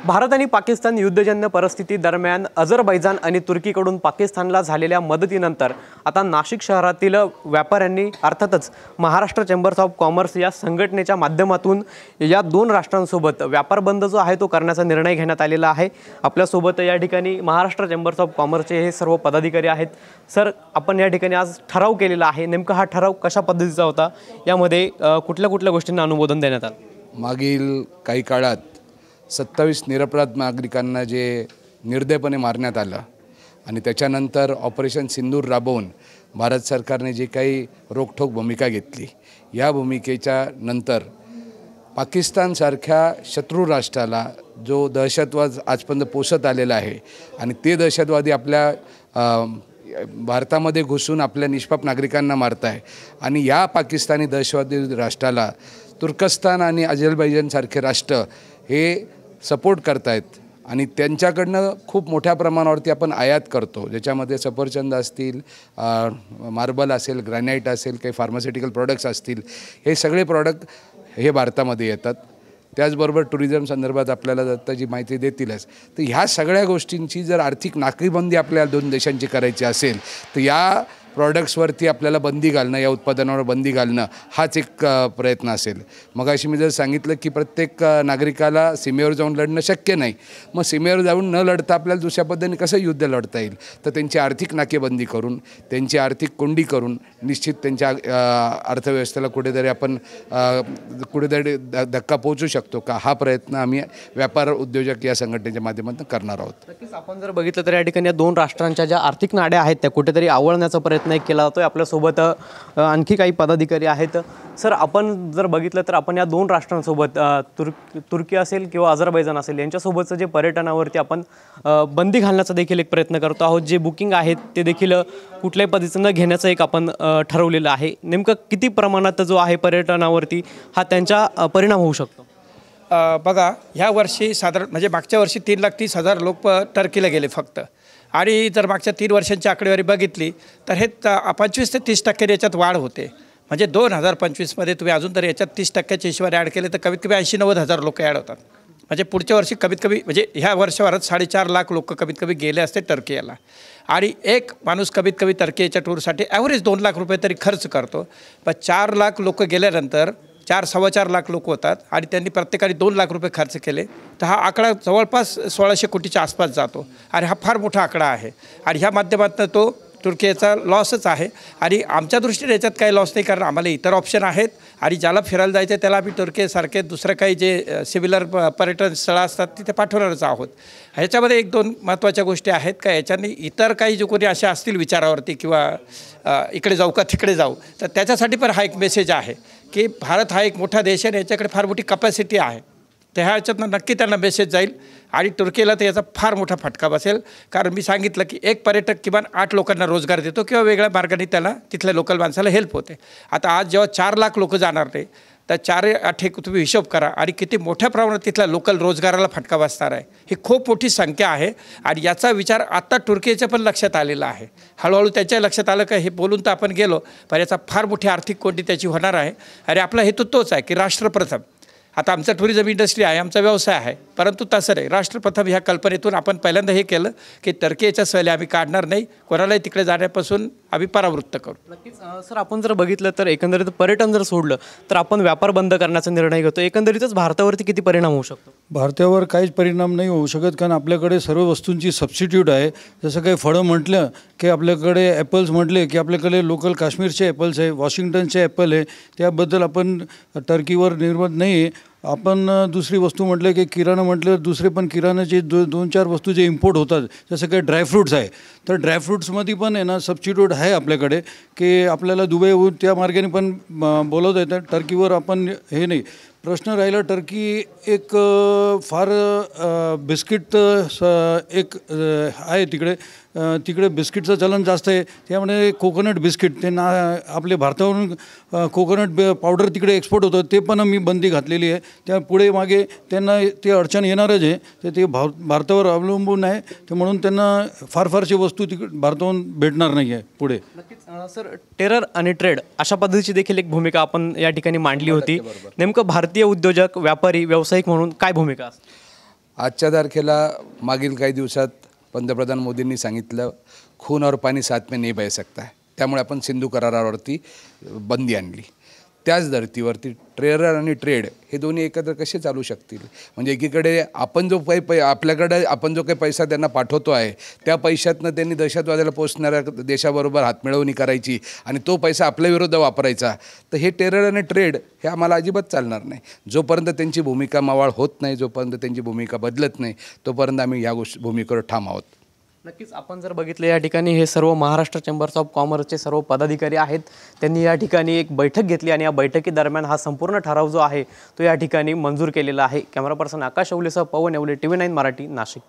भारत आणि पाकिस्तान युद्धजन्य परिस्थिती दरम्यान अझरबैजान आणि तुर्कीकडून पाकिस्तानला झालेल्या मदतीनंतर आता नाशिक शहरातील व्यापाऱ्यांनी अर्थातच महाराष्ट्र चेंबर्स ऑफ कॉमर्स या संघटनेच्या माध्यमातून या दोन राष्ट्रांसोबत व्यापार बंद जो आहे तो करण्याचा निर्णय घेण्यात आलेला आहे। आपल्यासोबत या ठिकाणी महाराष्ट्र चेंबर्स ऑफ कॉमर्सचे हे सर्व पदाधिकारी आहेत। सर, आपण या ठिकाणी आज ठराव केलेला आहे, नेमका हा ठराव कशा पद्धतीचा होता, यामध्ये कुठल्या कुठल्या गोष्टींना अनुमोदन देण्यात आलं? मागील काही काळात 27 निरपराध नागरिकांना जे निर्दयपणे मारण्यात आलं आणि त्याच्यानंतर ऑपरेशन सिंदूर राबवून भारत सरकारने जे काही रोखठोक भूमिका घेतली, या भूमिकेच्या नंतर पाकिस्तानसारख्या शत्रू राष्ट्राला जो दहशतवाद आजपर्यंत पोसत आलेला आहे आणि ते दहशतवादी आपल्या भारतामध्ये घुसून आपल्या निष्पाप नागरिकांना मारत आहे आणि या पाकिस्तानी दहशतवादी राष्ट्राला तुर्कस्तान आणि अझरबैजानसारखे राष्ट्र हे सपोर्ट करतायत आणि त्यांच्याकडनं खूप मोठ्या प्रमाणावरती आपण आयात करतो, ज्याच्यामध्ये सफरचंद असतील, मार्बल असेल, ग्रॅनाईट असेल, काही फार्मास्युटिकल प्रोडक्ट्स असतील, हे सगळे प्रॉडक्ट हे भारतामध्ये येतात। त्याचबरोबर टुरिझम संदर्भात आपल्याला आता जी माहिती देतीलच, तर ह्या सगळ्या गोष्टींची जर आर्थिक नाकेबंदी आपल्या दोन देशांची करायची असेल तर या प्रॉडक्ट्सवरती आपल्याला बंदी घालणं, या उत्पादनावर बंदी घालणं हाच एक प्रयत्न असेल। मग अशी मी जर सांगितलं की प्रत्येक नागरिकाला सीमेवर जाऊन लढणं शक्य नाही, मग सीमेवर जाऊन न लढता आपल्याला दुसऱ्या पद्धतीने कसं युद्ध लढता येईल, तर त्यांची आर्थिक नाकेबंदी करून, त्यांची आर्थिक कोंडी करून निश्चित त्यांच्या अर्थव्यवस्थेला कुठेतरी आपण कुठेतरी धक्का पोहोचू शकतो का, हा प्रयत्न आम्ही व्यापार उद्योजक या संघटनेच्या माध्यमातून करणार आहोत। नक्कीच आपण जर बघितलं तर या ठिकाणी या दोन राष्ट्रांच्या ज्या आर्थिक नाड्या आहेत त्या कुठेतरी आवळण्याचा प्रयत्न केला जातोय। आपल्यासोबत आणखी काही पदाधिकारी आहेत। सर, आपण जर बघितलं तर आपण या दोन राष्ट्रांसोबत तुर्की असेल किंवा अझरबैजान असेल यांच्यासोबतचं जे पर्यटनावरती आपण बंदी घालण्याचा देखील एक प्रयत्न करतो आहोत। जे बुकिंग आहेत ते देखील कुठल्याही पद्धतीनं घेण्याचं एक आपण ठरवलेलं आहे। नेमकं किती प्रमाणात जो आहे पर्यटनावरती हा त्यांचा परिणाम होऊ शकतो? बघा, ह्या वर्षी साधारण म्हणजे मागच्या वर्षी 3,30,000 लोक टर्कीला गेले फक्त, आणि जर मागच्या 3 वर्षांची आकडेवारी बघितली तर हे 25 ते 30% याच्यात वाढ होते। म्हणजे 2025मध्ये तुम्ही अजून तर याच्यात 30%च्या हिशोबाने ॲड केले तर कमीत कमी 80-90,000 लोक ॲड होतात। म्हणजे पुढच्या वर्षी कमीत कमी म्हणजे ह्या वर्षभरात 4.5 लाख लोक कमीत कमी गेले असते टर्कीला, आणि एक माणूस कमीत कमी टर्कीच्या टूरसाठी ॲव्हरेज 2 लाख रुपये तरी खर्च करतो। पण 4 लाख लोक गेल्यानंतर 4-4.25 लाख लोक होतात आणि त्यांनी प्रत्येकाने 2 लाख रुपये खर्च केले, तर हा आकडा जवळपास 1,600 कोटीच्या आसपास जातो आणि हा फार मोठा आकडा आहे। आणि ह्या माध्यमातून तो तुर्कीचा लॉसच आहे आणि आमच्या दृष्टीने याच्यात काही लॉस नाही, कारण आम्हाला इतर ऑप्शन आहेत आणि ज्याला फिरायला जायचं त्याला आम्ही तुर्कीसारखे दुसरं काही जे सिमिलर पर्यटन स्थळं असतात तिथे पाठवणारच आहोत। ह्याच्यामध्ये 1-2 महत्त्वाच्या गोष्टी आहेत का, याच्याने इतर काही जो कोणी अशा असतील विचारावरती किंवा इकडे जाऊ का तिकडे जाऊ, तर त्याच्यासाठी पण हा एक मेसेज आहे की भारत हा एक मोठा देश आहे आणि याच्याकडे फार मोठी कपॅसिटी आहे, तर ह्या ह्याच्यातनं नक्की त्यांना मेसेज जाईल आणि तुर्कीला तर याचा फार मोठा फटका बसेल। कारण मी सांगितलं की एक पर्यटक किमान 8 लोकांना रोजगार देतो किंवा वेगळ्या मार्गाने त्याला तिथल्या लोकल माणसाला हेल्प होते। आता आज जेव्हा 4 लाख लोक जाणार नाही तर 4-8 तुम्ही हिशोब करा आणि किती मोठ्या प्रमाणात तिथल्या लोकल रोजगाराला फटका बसणार आहे। ही खूप मोठी संख्या आहे आणि याचा विचार आत्ता तुर्कीच्या पण लक्षात आलेला आहे। हळूहळू त्याच्या लक्षात आलं का हे बोलून तर आपण गेलो, पण याचा फार मोठी आर्थिक कोंडी त्याची होणार आहे। आणि आपला हेतू तोच आहे की राष्ट्रप्रथम। आता आमचा टुरिझम इंडस्ट्री आहे, आमचा व्यवसाय आहे, परंतु तसं नाही, राष्ट्रप्रथम ह्या कल्पनेतून आपण पहिल्यांदा हे केलं की टर्कीच्या सहली आम्ही काढणार नाही, कोणालाही तिकडे जाण्यापासून आम्ही परावृत्त करू। नक्कीच सर, आपण जर बघितलं तर एकंदरीत पर्यटन जर सोडलं तर आपण व्यापार बंद करण्याचा निर्णय घेतो, एकंदरीतच भारतावरती किती परिणाम होऊ शकतो? भारतावर काहीच परिणाम नाही होऊ शकत, कारण आपल्याकडे सर्व वस्तूंची सबस्टिट्यूट आहे। जसं काही फळं म्हटलं की आपल्याकडे ॲपल्स म्हटले की आपल्याकडे लोकल काश्मीरचे ॲपल्स आहे, वॉशिंग्टनचे ॲपल आहे, त्याबद्दल आपण टर्कीवर निर्भर नाही आहे। आपण दुसरी वस्तू म्हटलं की किराणा म्हटलं, दुसरे पण किराणाचे 2-4 वस्तू जे इम्पोर्ट होतात, जसं काही ड्रायफ्रूट्स आहे, तर ड्रायफ्रूट्समध्ये पण आहे ना सबस्टिट्यूट आहे आपल्याकडे की आपल्याला दुबईहून त्या मार्गाने पण बोलवता येतं। टर्कीवर आपण हे नाही। प्रश्न राहिला टर्की एक फार बिस्किट एक आहे तिकडे बिस्किटचं चलन जास्त आहे, त्यामुळे कोकोनट बिस्किट ते आपले भारतावरून कोकोनट पावडर तिकडे एक्सपोर्ट होतं, ते पण मी बंदी घातलेली आहे। त्या पुढे मागे त्यांना ते अडचण येणारच आहे, तर ते भारतावर अवलंबून आहे, तर म्हणून त्यांना फारशी वस्तू भारतावरून भेटणार नाही आहे पुढे। नक्कीच सर, टेरर आणि ट्रेड अशा पद्धतीची देखील एक भूमिका आपण या ठिकाणी मांडली होती। नेमकं भारतीय उद्योजक, व्यापारी, व्यावसायिक म्हणून काय भूमिका असते? आजच्या तारखेला मागील काही दिवसात पंतप्रधान मोदींनी सांगितलं खून और पाणी साथ में नहीं बह सकता है, त्यामुळे आपण सिंधू करारावरती बंदी आणली. त्याच धर्तीवरती ट्रेडर आणि ट्रेड हे दोन्ही एकत्र कसे चालू शकतील? म्हणजे एकीकडे आपण जो आपल्याकडे आपण जो काही पैसा त्यांना पाठवतो आहे त्या पैशातनं त्यांनी दहशतवादाला पोचणाऱ्या देशाबरोबर हातमिळवणी करायची आणि तो पैसा आपल्याविरुद्ध वापरायचा, तर हे टेरर आणि ट्रेड हे आम्हाला अजिबात चालणार नाही. जोपर्यंत त्यांची भूमिका मावळ होत नाही, जोपर्यंत त्यांची भूमिका बदलत नाही, तोपर्यंत आम्ही या भूमिकेवर ठाम आहोत. नक्कीच आपण जर बघितलं या ठिकाणी हे सर्व महाराष्ट्र चेंबर्स ऑफ कॉमर्सचे सर्व पदाधिकारी आहेत. त्यांनी या ठिकाणी एक बैठक घेतली आणि या बैठकीदरम्यान हा संपूर्ण ठराव जो आहे तो या ठिकाणी मंजूर केलेला आहे. कॅमेरा पर्सन आकाश अवलेसह पवन येवले, TV9 मराठी, नाशिक.